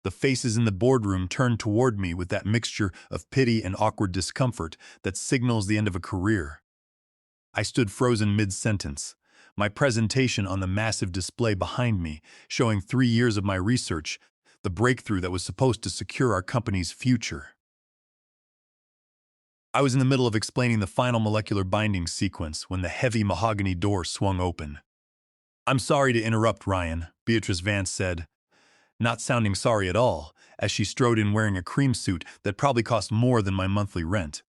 The faces in the boardroom turned toward me with that mixture of pity and awkward discomfort that signals the end of a career. I stood frozen mid-sentence, my presentation on the massive display behind me, showing 3 years of my research, the breakthrough that was supposed to secure our company's future. I was in the middle of explaining the final molecular binding sequence when the heavy mahogany door swung open. "I'm sorry to interrupt, Ryan," Beatrice Vance said, not sounding sorry at all, as she strode in wearing a cream suit that probably cost more than my monthly rent.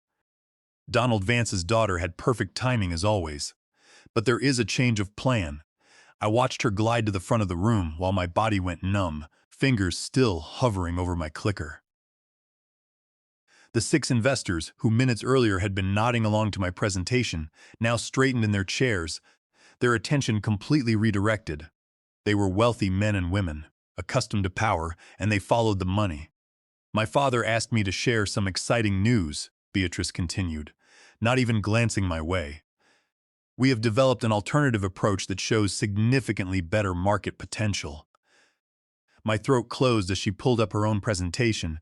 Donald Vance's daughter had perfect timing as always. But there is a change of plan. I watched her glide to the front of the room while my body went numb, fingers still hovering over my clicker. The 6 investors, who minutes earlier had been nodding along to my presentation, now straightened in their chairs, their attention completely redirected. They were wealthy men and women, accustomed to power, and they followed the money. "My father asked me to share some exciting news," Beatrice continued, not even glancing my way. "We have developed an alternative approach that shows significantly better market potential." My throat closed as she pulled up her own presentation,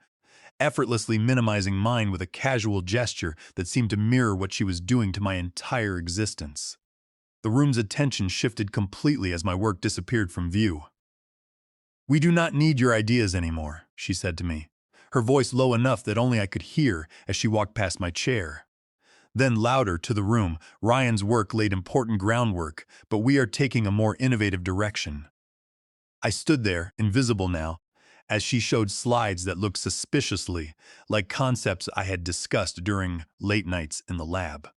effortlessly minimizing mine with a casual gesture that seemed to mirror what she was doing to my entire existence. The room's attention shifted completely as my work disappeared from view. "We do not need your ideas anymore," she said to me, her voice low enough that only I could hear as she walked past my chair. Then louder to the room, "Ryan's work laid important groundwork, but we are taking a more innovative direction." I stood there, invisible now, as she showed slides that looked suspiciously like concepts I had discussed during late nights in the lab.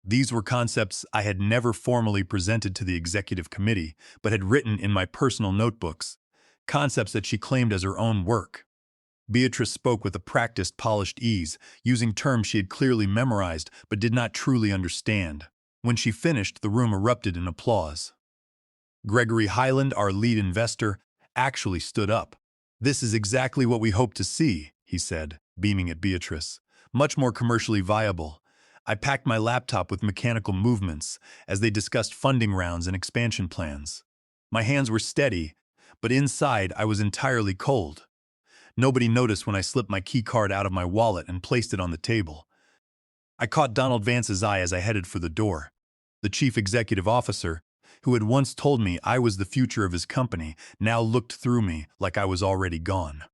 These were concepts I had never formally presented to the executive committee, but had written in my personal notebooks, concepts that she claimed as her own work. Beatrice spoke with a practiced, polished ease, using terms she had clearly memorized but did not truly understand. When she finished, the room erupted in applause. Gregory Highland, our lead investor, actually stood up. "This is exactly what we hoped to see," he said, beaming at Beatrice. "Much more commercially viable." I packed my laptop with mechanical movements as they discussed funding rounds and expansion plans. My hands were steady, but inside I was entirely cold. Nobody noticed when I slipped my key card out of my wallet and placed it on the table. I caught Donald Vance's eye as I headed for the door. The chief executive officer, who had once told me I was the future of his company, now looked through me like I was already gone.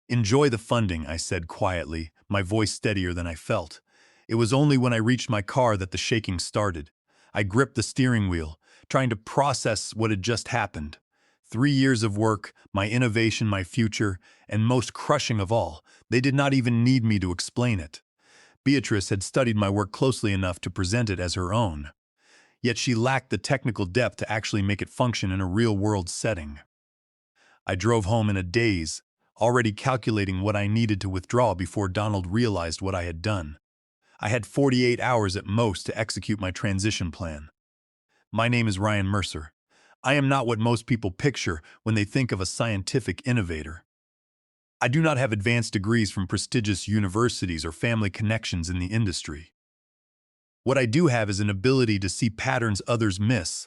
"Enjoy the funding," I said quietly, my voice steadier than I felt. It was only when I reached my car that the shaking started. I gripped the steering wheel, trying to process what had just happened. 3 years of work, my innovation, my future, and most crushing of all, they did not even need me to explain it. Beatrice had studied my work closely enough to present it as her own. Yet she lacked the technical depth to actually make it function in a real-world setting. I drove home in a daze, already calculating what I needed to withdraw before Donald realized what I had done. I had 48 hours at most to execute my transition plan. My name is Ryan Mercer. I am not what most people picture when they think of a scientific innovator. I do not have advanced degrees from prestigious universities or family connections in the industry. What I do have is an ability to see patterns others miss,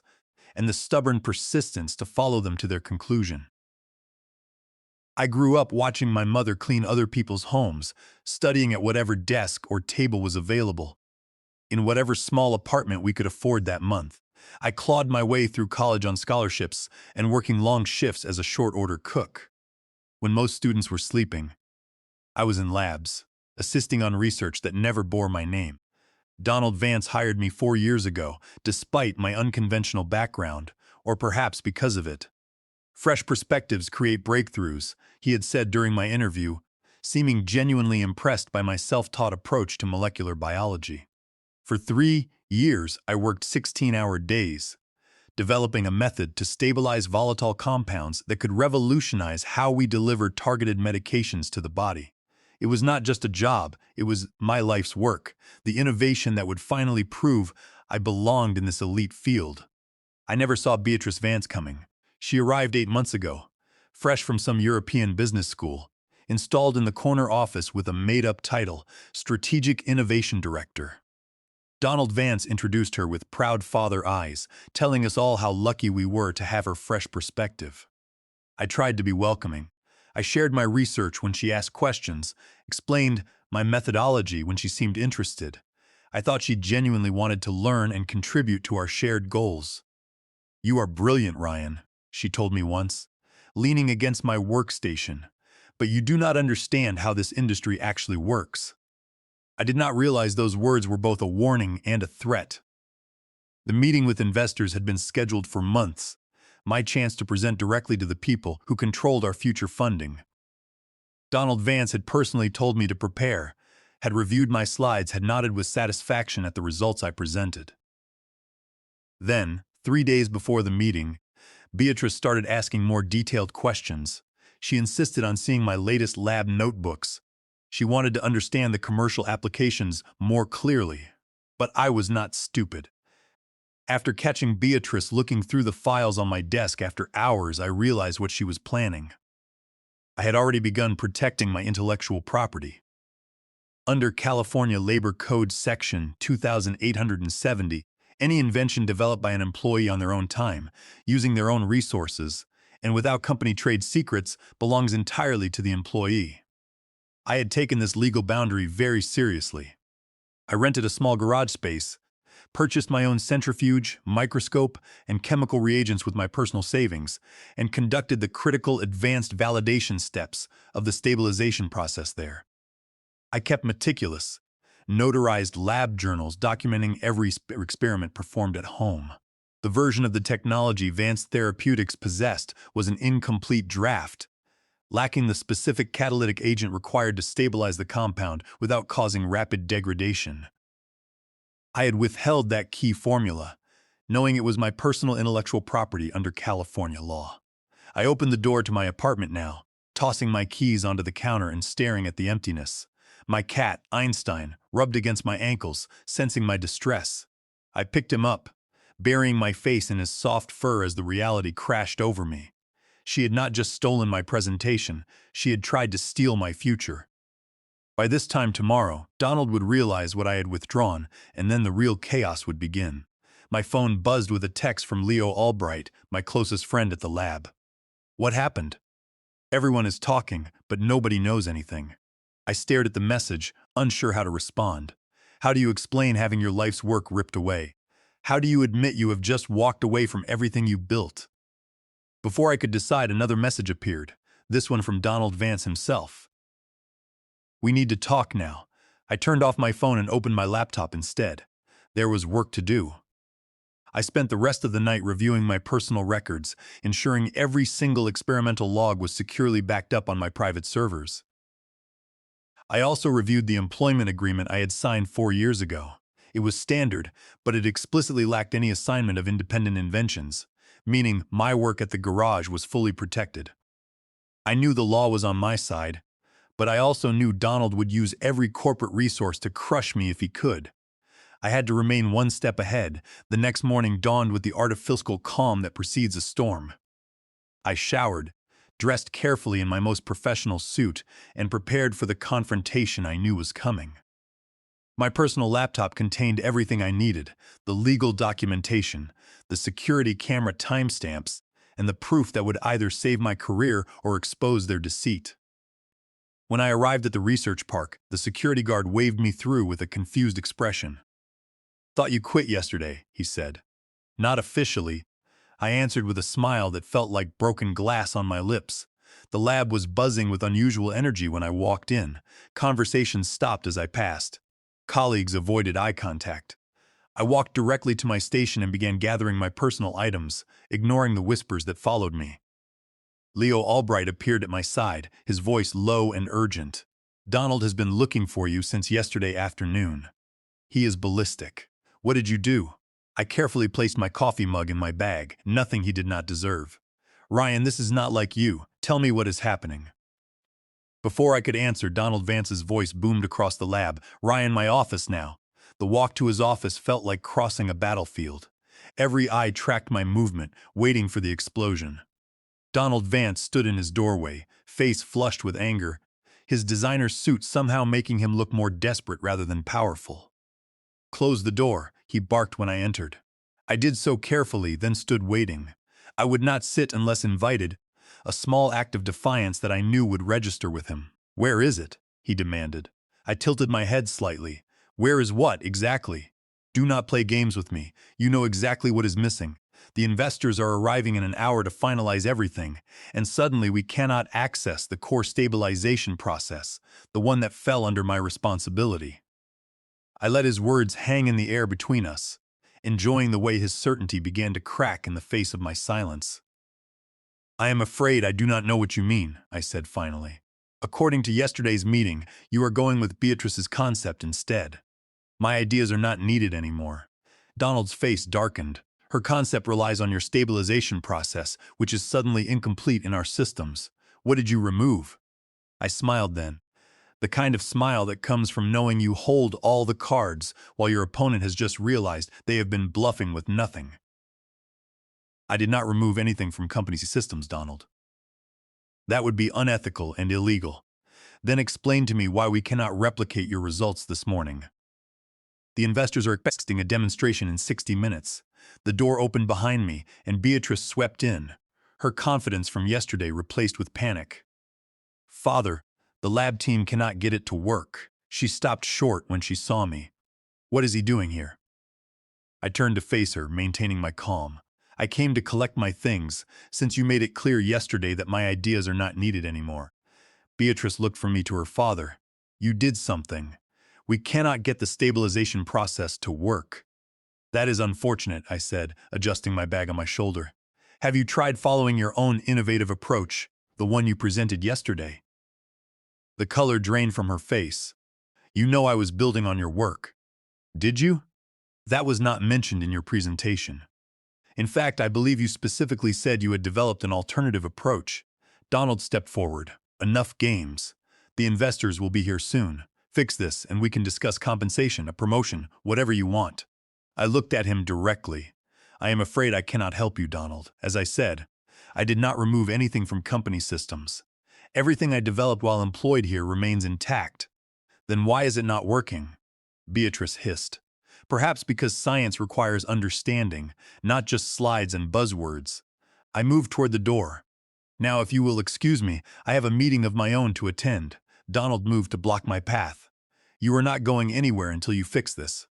and the stubborn persistence to follow them to their conclusion. I grew up watching my mother clean other people's homes, studying at whatever desk or table was available, in whatever small apartment we could afford that month. I clawed my way through college on scholarships and working long shifts as a short-order cook. When most students were sleeping, I was in labs, assisting on research that never bore my name. Donald Vance hired me 4 years ago, despite my unconventional background, or perhaps because of it. "Fresh perspectives create breakthroughs," he had said during my interview, seeming genuinely impressed by my self-taught approach to molecular biology. For 3 years, I worked 16-hour days, developing a method to stabilize volatile compounds that could revolutionize how we deliver targeted medications to the body. It was not just a job, it was my life's work, the innovation that would finally prove I belonged in this elite field. I never saw Beatrice Vance coming. She arrived 8 months ago, fresh from some European business school, installed in the corner office with a made-up title, Strategic Innovation Director. Donald Vance introduced her with proud father eyes, telling us all how lucky we were to have her fresh perspective. I tried to be welcoming. I shared my research when she asked questions, explained my methodology when she seemed interested. I thought she genuinely wanted to learn and contribute to our shared goals. "You are brilliant, Ryan," she told me once, leaning against my workstation. "But you do not understand how this industry actually works." I did not realize those words were both a warning and a threat. The meeting with investors had been scheduled for months, my chance to present directly to the people who controlled our future funding. Donald Vance had personally told me to prepare, had reviewed my slides, had nodded with satisfaction at the results I presented. Then, 3 days before the meeting, Beatrice started asking more detailed questions. She insisted on seeing my latest lab notebooks. She wanted to understand the commercial applications more clearly. But I was not stupid. After catching Beatrice looking through the files on my desk after hours, I realized what she was planning. I had already begun protecting my intellectual property. Under California Labor Code Section 2870, any invention developed by an employee on their own time, using their own resources, and without company trade secrets belongs entirely to the employee. I had taken this legal boundary very seriously. I rented a small garage space, purchased my own centrifuge, microscope, and chemical reagents with my personal savings, and conducted the critical advanced validation steps of the stabilization process there. I kept meticulous, notarized lab journals documenting every experiment performed at home. The version of the technology Vance Therapeutics possessed was an incomplete draft, lacking the specific catalytic agent required to stabilize the compound without causing rapid degradation. I had withheld that key formula, knowing it was my personal intellectual property under California law. I opened the door to my apartment now, tossing my keys onto the counter and staring at the emptiness. My cat, Einstein, rubbed against my ankles, sensing my distress. I picked him up, burying my face in his soft fur as the reality crashed over me. She had not just stolen my presentation, she had tried to steal my future. By this time tomorrow, Donald would realize what I had withdrawn, and then the real chaos would begin. My phone buzzed with a text from Leo Albright, my closest friend at the lab. "What happened?" "Everyone is talking, but nobody knows anything." I stared at the message, unsure how to respond. How do you explain having your life's work ripped away? How do you admit you have just walked away from everything you built? Before I could decide, another message appeared, this one from Donald Vance himself. "We need to talk now." I turned off my phone and opened my laptop instead. There was work to do. I spent the rest of the night reviewing my personal records, ensuring every single experimental log was securely backed up on my private servers. I also reviewed the employment agreement I had signed 4 years ago. It was standard, but it explicitly lacked any assignment of independent inventions, meaning my work at the garage was fully protected. I knew the law was on my side, but I also knew Donald would use every corporate resource to crush me if he could. I had to remain one step ahead. The next morning dawned with the artificial calm that precedes a storm. I showered, dressed carefully in my most professional suit, and prepared for the confrontation I knew was coming. My personal laptop contained everything I needed: the legal documentation, the security camera timestamps, and the proof that would either save my career or expose their deceit. When I arrived at the research park, the security guard waved me through with a confused expression. "Thought you quit yesterday," he said. "Not officially," I answered with a smile that felt like broken glass on my lips. The lab was buzzing with unusual energy when I walked in. Conversations stopped as I passed. Colleagues avoided eye contact. I walked directly to my station and began gathering my personal items, ignoring the whispers that followed me. Leo Albright appeared at my side, his voice low and urgent. "Donald has been looking for you since yesterday afternoon. He is ballistic. What did you do?" I carefully placed my coffee mug in my bag, nothing he did not deserve. "Ryan, this is not like you. Tell me what is happening." Before I could answer, Donald Vance's voice boomed across the lab. "Ryan, my office now." The walk to his office felt like crossing a battlefield. Every eye tracked my movement, waiting for the explosion. Donald Vance stood in his doorway, face flushed with anger, his designer suit somehow making him look more desperate rather than powerful. "Close the door," he barked when I entered. I did so carefully, then stood waiting. I would not sit unless invited, a small act of defiance that I knew would register with him. "Where is it?" he demanded. I tilted my head slightly. "Where is what, exactly?" "Do not play games with me. You know exactly what is missing. The investors are arriving in an hour to finalize everything, and suddenly we cannot access the core stabilization process, the one that fell under my responsibility." I let his words hang in the air between us, enjoying the way his certainty began to crack in the face of my silence. "I am afraid I do not know what you mean," I said finally. "According to yesterday's meeting, you are going with Beatrice's concept instead. My ideas are not needed anymore." Donald's face darkened. "Her concept relies on your stabilization process, which is suddenly incomplete in our systems. What did you remove?" I smiled then, the kind of smile that comes from knowing you hold all the cards while your opponent has just realized they have been bluffing with nothing. "I did not remove anything from company systems, Donald. That would be unethical and illegal. Then explain to me why we cannot replicate your results this morning." "The investors are expecting a demonstration in 60 minutes. The door opened behind me, and Beatrice swept in, her confidence from yesterday replaced with panic. "Father, the lab team cannot get it to work." She stopped short when she saw me. "What is he doing here?" I turned to face her, maintaining my calm. "I came to collect my things, since you made it clear yesterday that my ideas are not needed anymore." Beatrice looked from me to her father. "You did something. We cannot get the stabilization process to work." "That is unfortunate," I said, adjusting my bag on my shoulder. "Have you tried following your own innovative approach, the one you presented yesterday?" The color drained from her face. "You know I was building on your work." "Did you? That was not mentioned in your presentation. In fact, I believe you specifically said you had developed an alternative approach." Donald stepped forward. "Enough games. The investors will be here soon. Fix this and we can discuss compensation, a promotion, whatever you want." I looked at him directly. "I am afraid I cannot help you, Donald. As I said, I did not remove anything from company systems. Everything I developed while employed here remains intact." "Then why is it not working?" Beatrice hissed. "Perhaps because science requires understanding, not just slides and buzzwords." I moved toward the door. "Now, if you will excuse me, I have a meeting of my own to attend." Donald moved to block my path. "You are not going anywhere until you fix this."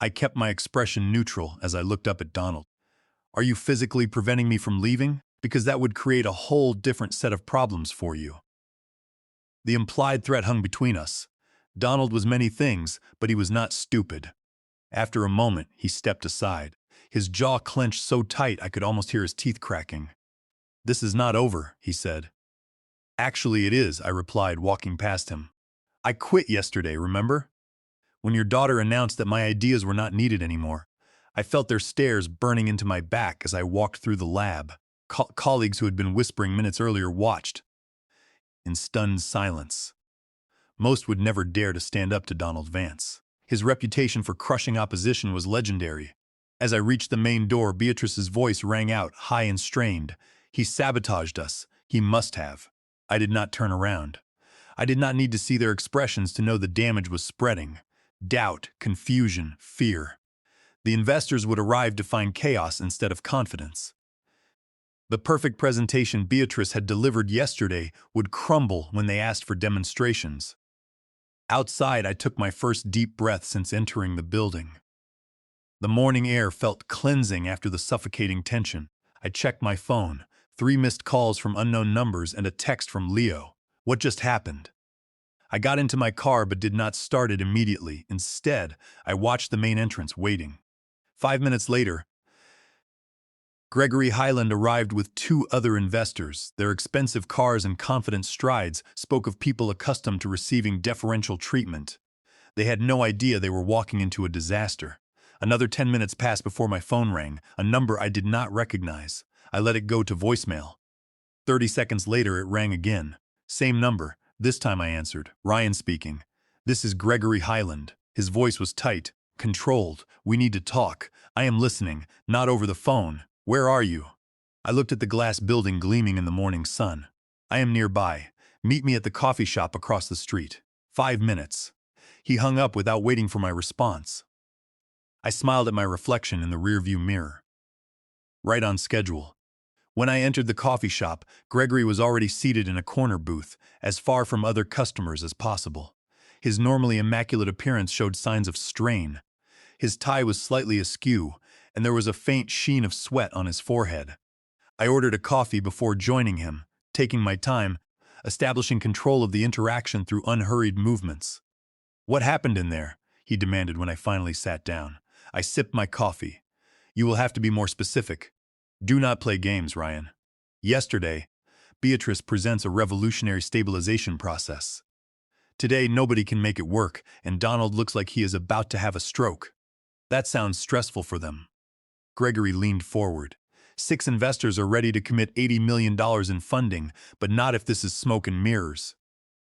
I kept my expression neutral as I looked up at Donald. "Are you physically preventing me from leaving? Because that would create a whole different set of problems for you." The implied threat hung between us. Donald was many things, but he was not stupid. After a moment, he stepped aside. His jaw clenched so tight I could almost hear his teeth cracking. "This is not over," he said. "Actually, it is," I replied, walking past him. "I quit yesterday, remember? When your daughter announced that my ideas were not needed anymore. I felt their stares burning into my back as I walked through the lab. Colleagues who had been whispering minutes earlier watched in stunned silence. Most would never dare to stand up to Donald Vance. His reputation for crushing opposition was legendary. As I reached the main door, Beatrice's voice rang out, high and strained. "He sabotaged us. He must have." I did not turn around. I did not need to see their expressions to know the damage was spreading. Doubt, confusion, fear. The investors would arrive to find chaos instead of confidence. The perfect presentation Beatrice had delivered yesterday would crumble when they asked for demonstrations. Outside, I took my first deep breath since entering the building. The morning air felt cleansing after the suffocating tension. I checked my phone. 3 missed calls from unknown numbers and a text from Leo. What just happened? I got into my car but did not start it immediately. Instead, I watched the main entrance, waiting. 5 minutes later, Gregory Highland arrived with 2 other investors. Their expensive cars and confident strides spoke of people accustomed to receiving deferential treatment. They had no idea they were walking into a disaster. Another 10 minutes passed before my phone rang, a number I did not recognize. I let it go to voicemail. 30 seconds later, it rang again. Same number. This time I answered. "Ryan speaking. This is Gregory Highland." His voice was tight, controlled. "We need to talk. I am listening, not over the phone. Where are you?" I looked at the glass building gleaming in the morning sun. "I am nearby. Meet me at the coffee shop across the street." 5 minutes. He hung up without waiting for my response. I smiled at my reflection in the rearview mirror. Right on schedule. When I entered the coffee shop, Gregory was already seated in a corner booth, as far from other customers as possible. His normally immaculate appearance showed signs of strain. His tie was slightly askew, and there was a faint sheen of sweat on his forehead. I ordered a coffee before joining him, taking my time, establishing control of the interaction through unhurried movements. "What happened in there?" he demanded when I finally sat down. I sipped my coffee. "You will have to be more specific. Do not play games, Ryan. Yesterday, Beatrice presents a revolutionary stabilization process. Today, nobody can make it work, and Donald looks like he is about to have a stroke. That sounds stressful for them." Gregory leaned forward. "6 investors are ready to commit $80 million in funding, but not if this is smoke and mirrors."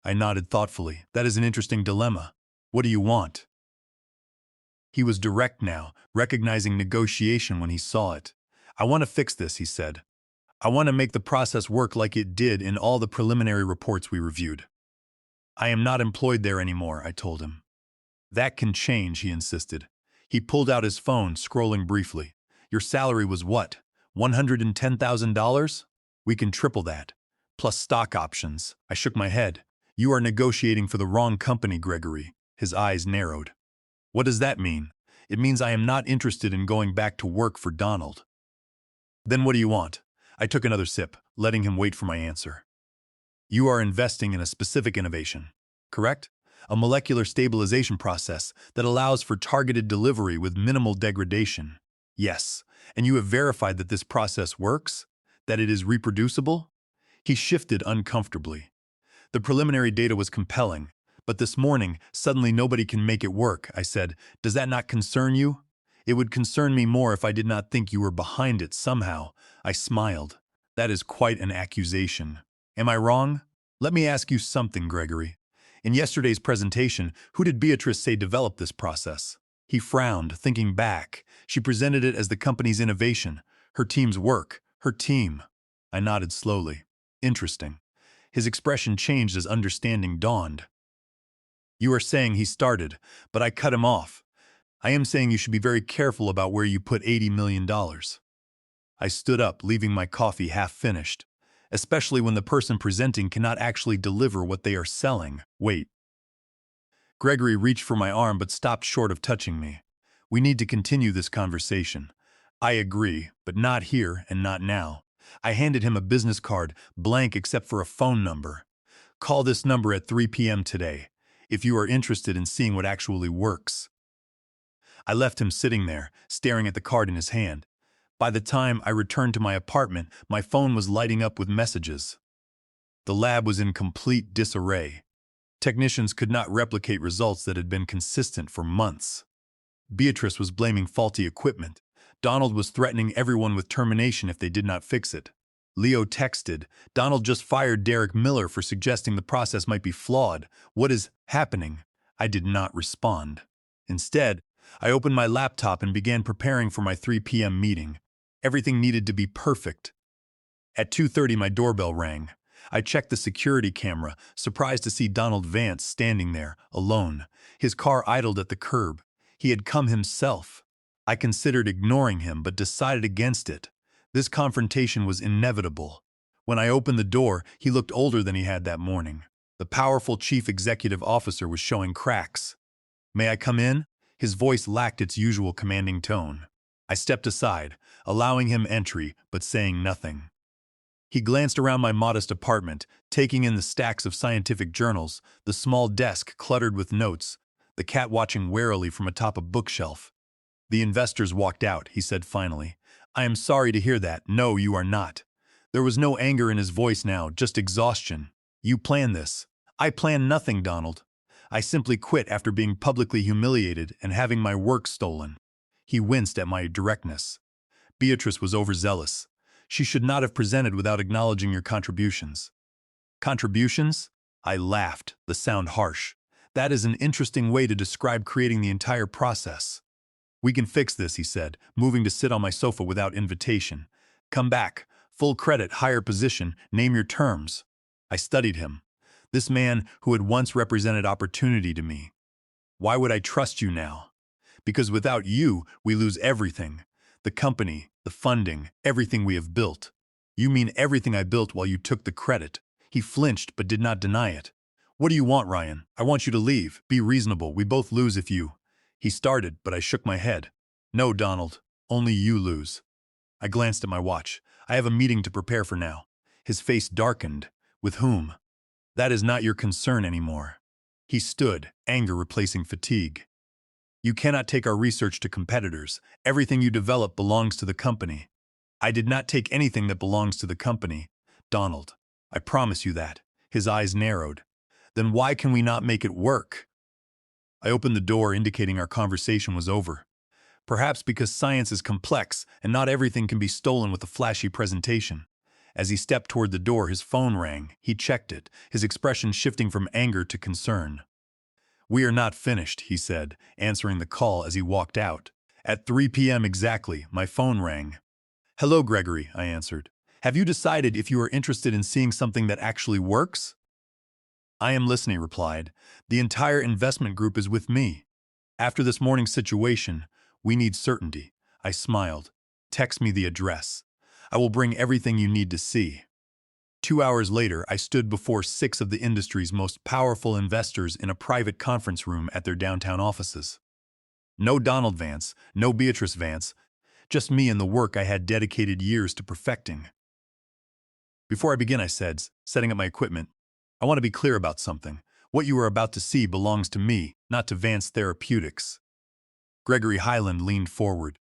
I nodded thoughtfully. "That is an interesting dilemma. What do you want?" He was direct now, recognizing negotiation when he saw it. "I want to fix this," he said. "I want to make the process work like it did in all the preliminary reports we reviewed." "I am not employed there anymore," I told him. "That can change," he insisted. He pulled out his phone, scrolling briefly. "Your salary was what? $110,000? We can triple that. Plus stock options." I shook my head. "You are negotiating for the wrong company, Gregory." His eyes narrowed. "What does that mean?" "It means I am not interested in going back to work for Donald." "Then what do you want?" I took another sip, letting him wait for my answer. "You are investing in a specific innovation, correct? A molecular stabilization process that allows for targeted delivery with minimal degradation." "Yes, and you have verified that this process works? That it is reproducible?" He shifted uncomfortably. "The preliminary data was compelling, but this morning, suddenly nobody can make it work," I said. "Does that not concern you?" "It would concern me more if I did not think you were behind it somehow." I smiled. "That is quite an accusation. Am I wrong? Let me ask you something, Gregory. In yesterday's presentation, who did Beatrice say developed this process?" He frowned, thinking back. "She presented it as the company's innovation, her team's work, her team." I nodded slowly. "Interesting." His expression changed as understanding dawned. "You are saying he started, but I cut him off. I am saying you should be very careful about where you put $80 million. I stood up, leaving my coffee half-finished. "Especially when the person presenting cannot actually deliver what they are selling." "Wait." Gregory reached for my arm but stopped short of touching me. "We need to continue this conversation." "I agree, but not here and not now." I handed him a business card, blank except for a phone number. "Call this number at 3 p.m. today, if you are interested in seeing what actually works." I left him sitting there, staring at the card in his hand. By the time I returned to my apartment, my phone was lighting up with messages. The lab was in complete disarray. Technicians could not replicate results that had been consistent for months. Beatrice was blaming faulty equipment. Donald was threatening everyone with termination if they did not fix it. Leo texted, "Donald just fired Derek Miller for suggesting the process might be flawed. What is happening?" I did not respond. Instead, I opened my laptop and began preparing for my 3 p.m. meeting. Everything needed to be perfect. At 2:30, my doorbell rang. I checked the security camera, surprised to see Donald Vance standing there, alone. His car idled at the curb. He had come himself. I considered ignoring him, but decided against it. This confrontation was inevitable. When I opened the door, he looked older than he had that morning. The powerful chief executive officer was showing cracks. "May I come in?" His voice lacked its usual commanding tone. I stepped aside, allowing him entry, but saying nothing. He glanced around my modest apartment, taking in the stacks of scientific journals, the small desk cluttered with notes, the cat watching warily from atop a bookshelf. "The investors walked out," he said finally. "I am sorry to hear that. No, you are not." There was no anger in his voice now, just exhaustion. "You planned this." "I planned nothing, Donald. I simply quit after being publicly humiliated and having my work stolen." He winced at my directness. "Beatrice was overzealous. She should not have presented without acknowledging your contributions." "Contributions?" I laughed, the sound harsh. "That is an interesting way to describe creating the entire process." "We can fix this," he said, moving to sit on my sofa without invitation. "Come back. Full credit, higher position, name your terms." I studied him. This man who had once represented opportunity to me. "Why would I trust you now?" "Because without you, we lose everything. The company, the funding, everything we have built." You mean everything I built while you took the credit? He flinched but did not deny it. What do you want, Ryan? I want you to leave. Be reasonable. We both lose if you... He started, but I shook my head. No, Donald. Only you lose. I glanced at my watch. I have a meeting to prepare for now. His face darkened. With whom? That is not your concern anymore. He stood, anger replacing fatigue. You cannot take our research to competitors. Everything you develop belongs to the company. I did not take anything that belongs to the company. Donald, I promise you that. His eyes narrowed. Then why can we not make it work? I opened the door, indicating our conversation was over. Perhaps because science is complex and not everything can be stolen with a flashy presentation. As he stepped toward the door, his phone rang. He checked it, his expression shifting from anger to concern. We are not finished, he said, answering the call as he walked out. At 3 p.m. exactly, my phone rang. Hello, Gregory, I answered. Have you decided if you are interested in seeing something that actually works? I am listening, he replied. The entire investment group is with me. After this morning's situation, we need certainty. I smiled. Text me the address. I will bring everything you need to see. 2 hours later, I stood before 6 of the industry's most powerful investors in a private conference room at their downtown offices. No Donald Vance, no Beatrice Vance, just me and the work I had dedicated years to perfecting. Before I begin, I said, setting up my equipment, I want to be clear about something. What you are about to see belongs to me, not to Vance Therapeutics. Gregory Highland leaned forward.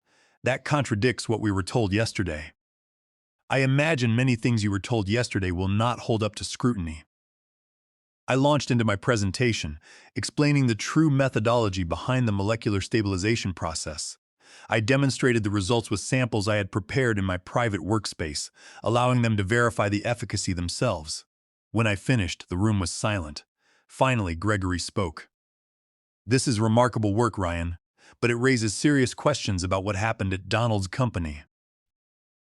That contradicts what we were told yesterday. I imagine many things you were told yesterday will not hold up to scrutiny. I launched into my presentation, explaining the true methodology behind the molecular stabilization process. I demonstrated the results with samples I had prepared in my private workspace, allowing them to verify the efficacy themselves. When I finished, the room was silent. Finally, Gregory spoke. This is remarkable work, Ryan, but it raises serious questions about what happened at Donald's company.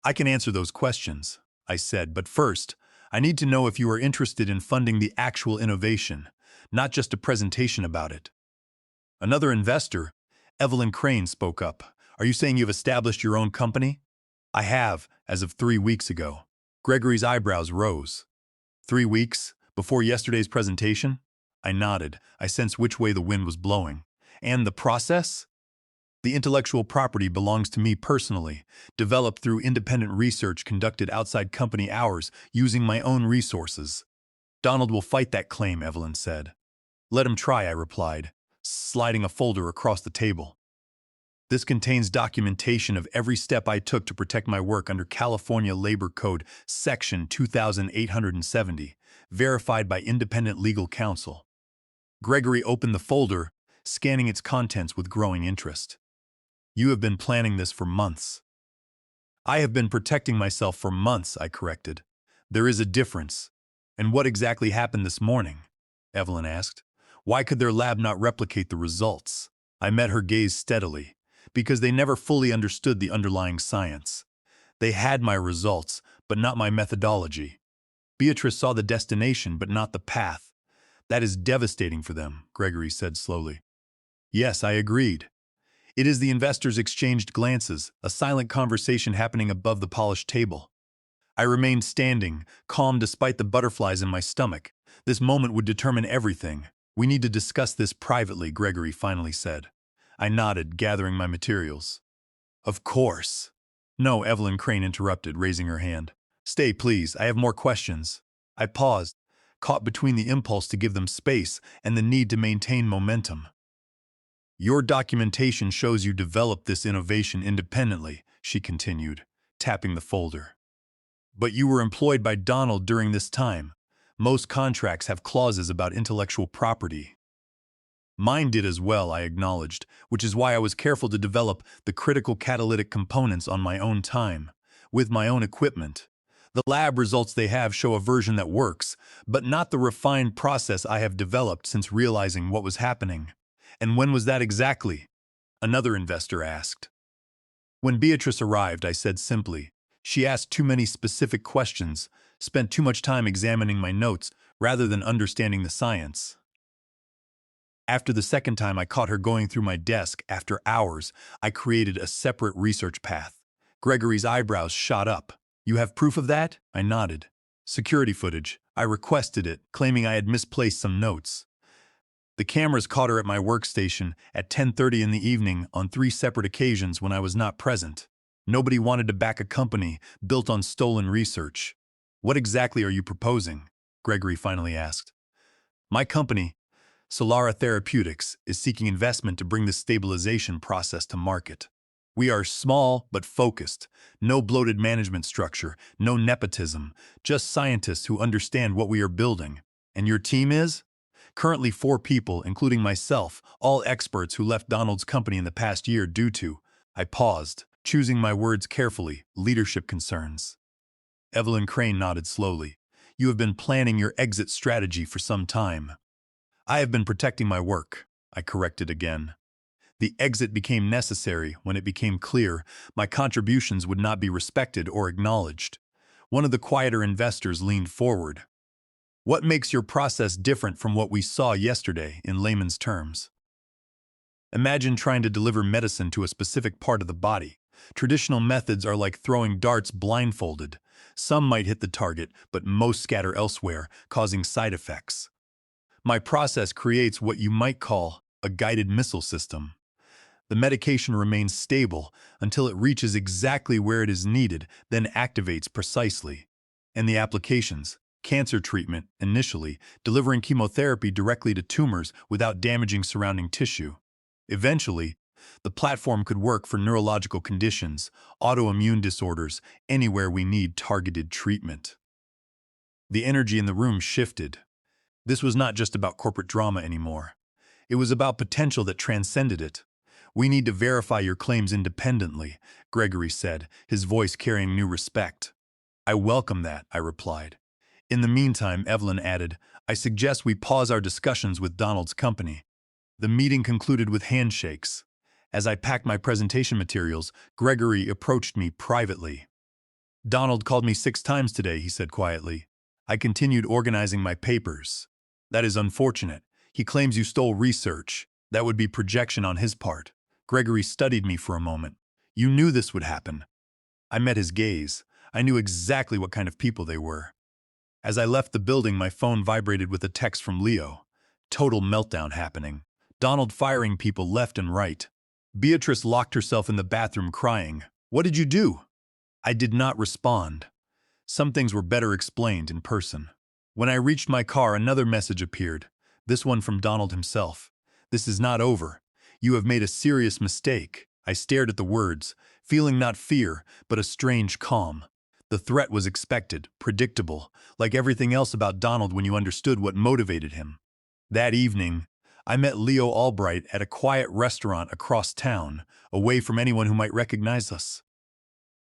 I can answer those questions, I said, but first, I need to know if you are interested in funding the actual innovation, not just a presentation about it. Another investor, Evelyn Crane, spoke up. Are you saying you've established your own company? I have, as of 3 weeks ago. Gregory's eyebrows rose. 3 weeks? Before yesterday's presentation? I nodded. I sensed which way the wind was blowing. And the process? The intellectual property belongs to me personally, developed through independent research conducted outside company hours using my own resources. Donald will fight that claim, Evelyn said. Let him try, I replied, sliding a folder across the table. This contains documentation of every step I took to protect my work under California Labor Code Section 2870, verified by independent legal counsel. Gregory opened the folder, scanning its contents with growing interest. You have been planning this for months. I have been protecting myself for months, I corrected. There is a difference. And what exactly happened this morning? Evelyn asked. Why could their lab not replicate the results? I met her gaze steadily. Because they never fully understood the underlying science. They had my results, but not my methodology. Beatrice saw the destination, but not the path. That is devastating for them, Gregory said slowly. Yes, I agreed. It is the investors exchanged glances, a silent conversation happening above the polished table. I remained standing, calm despite the butterflies in my stomach. This moment would determine everything. We need to discuss this privately, Gregory finally said. I nodded, gathering my materials. Of course. No, Evelyn Crane interrupted, raising her hand. Stay, please, I have more questions. I paused, caught between the impulse to give them space and the need to maintain momentum. Your documentation shows you developed this innovation independently, she continued, tapping the folder. But you were employed by Donald during this time. Most contracts have clauses about intellectual property. Mine did as well, I acknowledged, which is why I was careful to develop the critical catalytic components on my own time, with my own equipment. The lab results they have show a version that works, but not the refined process I have developed since realizing what was happening. And when was that exactly? Another investor asked. When Beatrice arrived, I said simply. She asked too many specific questions, spent too much time examining my notes rather than understanding the science. After the second time I caught her going through my desk after hours, I created a separate research path. Gregory's eyebrows shot up. You have proof of that? I nodded. Security footage. I requested it, claiming I had misplaced some notes. The cameras caught her at my workstation at 10:30 in the evening on 3 separate occasions when I was not present. Nobody wanted to back a company built on stolen research. What exactly are you proposing? Gregory finally asked. My company, Therapeutics, is seeking investment to bring the stabilization process to market. We are small but focused. No bloated management structure, no nepotism, just scientists who understand what we are building. And your team is? Currently 4 people, including myself, all experts who left Donald's company in the past year due to, I paused, choosing my words carefully, leadership concerns. Evelyn Crane nodded slowly. You have been planning your exit strategy for some time. I have been protecting my work, I corrected again. The exit became necessary when it became clear my contributions would not be respected or acknowledged. One of the quieter investors leaned forward. What makes your process different from what we saw yesterday, in layman's terms? Imagine trying to deliver medicine to a specific part of the body. Traditional methods are like throwing darts blindfolded. Some might hit the target, but most scatter elsewhere, causing side effects. My process creates what you might call a guided missile system. The medication remains stable until it reaches exactly where it is needed, then activates precisely. And the applications, cancer treatment, initially, delivering chemotherapy directly to tumors without damaging surrounding tissue. Eventually, the platform could work for neurological conditions, autoimmune disorders, anywhere we need targeted treatment. The energy in the room shifted. This was not just about corporate drama anymore. It was about potential that transcended it. We need to verify your claims independently, Gregory said, his voice carrying new respect. I welcome that, I replied. In the meantime, Evelyn added, I suggest we pause our discussions with Donald's company. The meeting concluded with handshakes. As I packed my presentation materials, Gregory approached me privately. Donald called me 6 times today, he said quietly. I continued organizing my papers. That is unfortunate. He claims you stole research. That would be projection on his part. Gregory studied me for a moment. You knew this would happen. I met his gaze. I knew exactly what kind of people they were. As I left the building, my phone vibrated with a text from Leo. Total meltdown happening. Donald firing people left and right. Beatrice locked herself in the bathroom crying. What did you do? I did not respond. Some things were better explained in person. When I reached my car, another message appeared. This one from Donald himself. This is not over. You have made a serious mistake. I stared at the words, feeling not fear, but a strange calm. The threat was expected, predictable, like everything else about Donald when you understood what motivated him. That evening, I met Leo Albright at a quiet restaurant across town, away from anyone who might recognize us.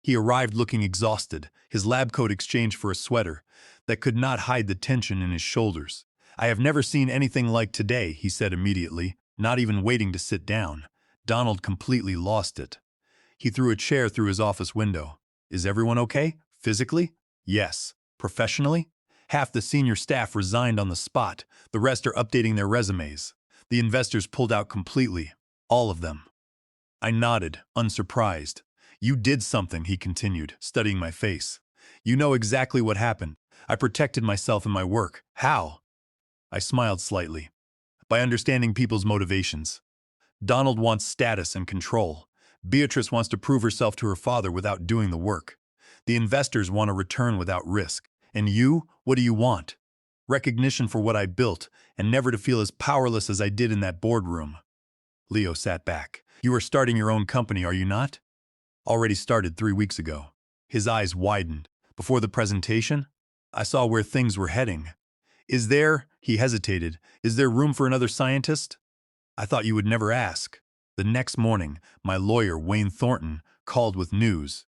He arrived looking exhausted, his lab coat exchanged for a sweater that could not hide the tension in his shoulders. I have never seen anything like today, he said immediately, not even waiting to sit down. Donald completely lost it. He threw a chair through his office window. Is everyone okay? Physically? Yes. Professionally? Half the senior staff resigned on the spot. The rest are updating their resumes. The investors pulled out completely. All of them. I nodded, unsurprised. You did something, he continued, studying my face. You know exactly what happened. I protected myself and my work. How? I smiled slightly. By understanding people's motivations. Donald wants status and control. Beatrice wants to prove herself to her father without doing the work. The investors want a return without risk. And you, what do you want? Recognition for what I built, and never to feel as powerless as I did in that boardroom. Leo sat back. You are starting your own company, are you not? Already started 3 weeks ago. His eyes widened. Before the presentation, I saw where things were heading. He hesitated, is there room for another scientist? I thought you would never ask. The next morning, my lawyer, Wayne Thornton, called with news.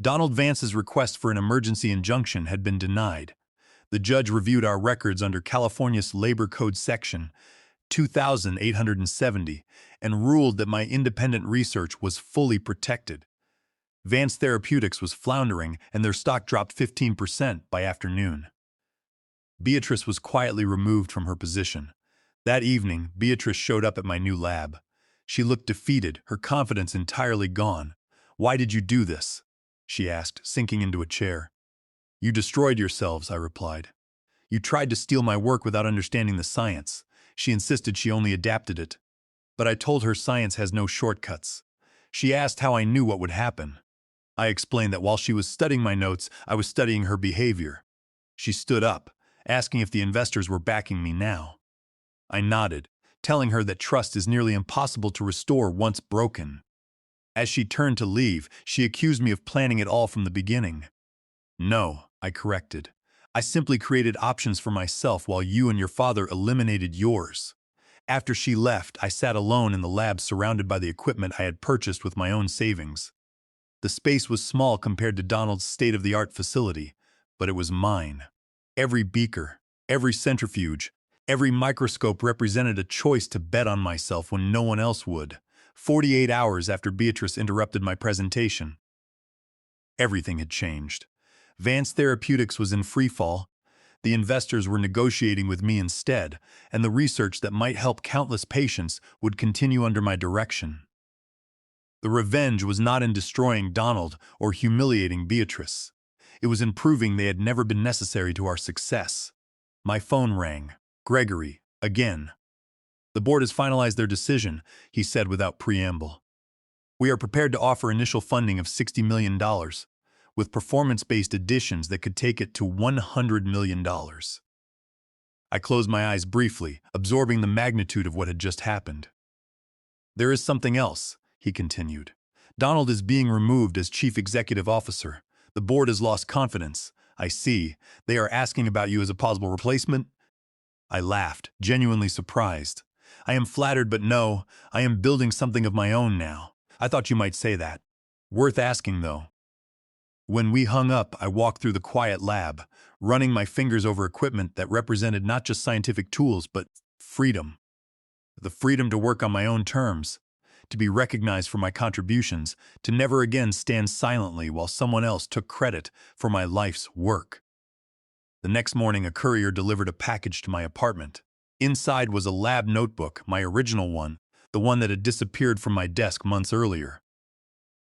Donald Vance's request for an emergency injunction had been denied. The judge reviewed our records under California's Labor Code Section 2870 and ruled that my independent research was fully protected. Vance Therapeutics was floundering and their stock dropped 15% by afternoon. Beatrice was quietly removed from her position. That evening, Beatrice showed up at my new lab. She looked defeated, her confidence entirely gone. Why did you do this? she asked, sinking into a chair. You destroyed yourselves, I replied. You tried to steal my work without understanding the science. She insisted she only adapted it. But I told her science has no shortcuts. She asked how I knew what would happen. I explained that while she was studying my notes, I was studying her behavior. She stood up, asking if the investors were backing me now. I nodded, telling her that trust is nearly impossible to restore once broken. As she turned to leave, she accused me of planning it all from the beginning. No, I corrected. I simply created options for myself while you and your father eliminated yours. After she left, I sat alone in the lab surrounded by the equipment I had purchased with my own savings. The space was small compared to Donald's state-of-the-art facility, but it was mine. Every beaker, every centrifuge, every microscope represented a choice to bet on myself when no one else would. 48 hours after Beatrice interrupted my presentation, everything had changed. Vance Therapeutics was in freefall. The investors were negotiating with me instead, and the research that might help countless patients would continue under my direction. The revenge was not in destroying Donald or humiliating Beatrice. It was in proving they had never been necessary to our success. My phone rang. Gregory, again. The board has finalized their decision, he said without preamble. We are prepared to offer initial funding of $60 million, with performance-based additions that could take it to $100 million. I closed my eyes briefly, absorbing the magnitude of what had just happened. There is something else, he continued. Donald is being removed as chief executive officer. The board has lost confidence. I see. They are asking about you as a possible replacement? I laughed, genuinely surprised. I am flattered, but no, I am building something of my own now. I thought you might say that. Worth asking, though. When we hung up, I walked through the quiet lab, running my fingers over equipment that represented not just scientific tools, but freedom. The freedom to work on my own terms, to be recognized for my contributions, to never again stand silently while someone else took credit for my life's work. The next morning, a courier delivered a package to my apartment. Inside was a lab notebook, my original one, the one that had disappeared from my desk months earlier.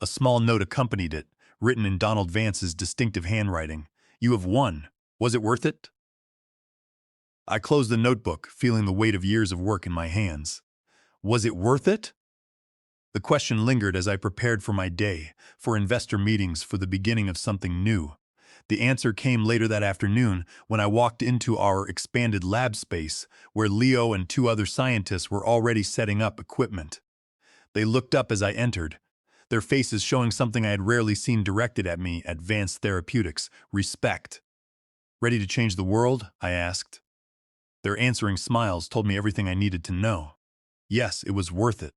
A small note accompanied it, written in Donald Vance's distinctive handwriting. You have won. Was it worth it? I closed the notebook, feeling the weight of years of work in my hands. Was it worth it? The question lingered as I prepared for my day, for investor meetings, for the beginning of something new. The answer came later that afternoon when I walked into our expanded lab space, where Leo and two other scientists were already setting up equipment. They looked up as I entered, their faces showing something I had rarely seen directed at me at Vance Therapeutics: respect. Ready to change the world? I asked. Their answering smiles told me everything I needed to know. Yes, it was worth it.